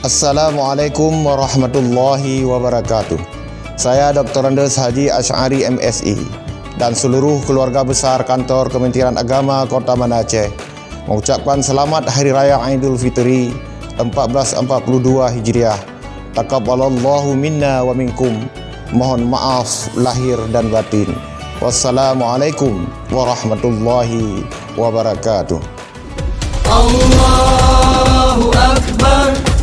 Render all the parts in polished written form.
Assalamualaikum warahmatullahi wabarakatuh. Saya Dr. Andes Haji Asy'ari MSI dan seluruh keluarga besar kantor Kementerian Agama Kota Banda Aceh mengucapkan selamat Hari Raya Aidul Fitri 1442 Hijriah. Taqabbalallahu minna wa minkum. Mohon maaf lahir dan batin. Wassalamualaikum warahmatullahi wabarakatuh. Allahu Akbar.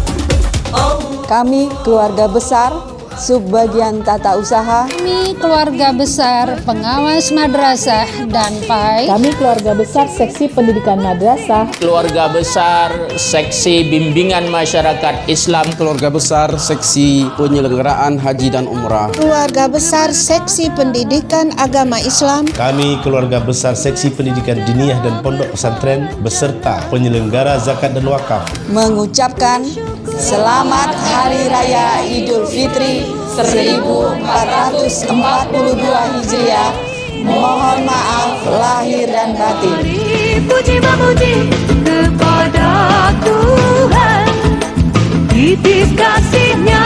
Kami keluarga besar Subbagian Tata Usaha. Kami keluarga besar pengawas madrasah dan PAI. Kami keluarga besar Seksi Pendidikan Madrasah. Keluarga besar Seksi Bimbingan Masyarakat Islam. Keluarga besar Seksi Penyelenggaraan Haji dan Umrah. Keluarga besar Seksi Pendidikan Agama Islam. Kami keluarga besar Seksi Pendidikan Diniyah dan Pondok Pesantren beserta penyelenggara zakat dan wakaf Mengucapkan Selamat Hari Raya Idul Fitri 1442 Hijriah. Mohon maaf lahir dan batin. Puji memuji kepada Tuhan, titis kasih-Nya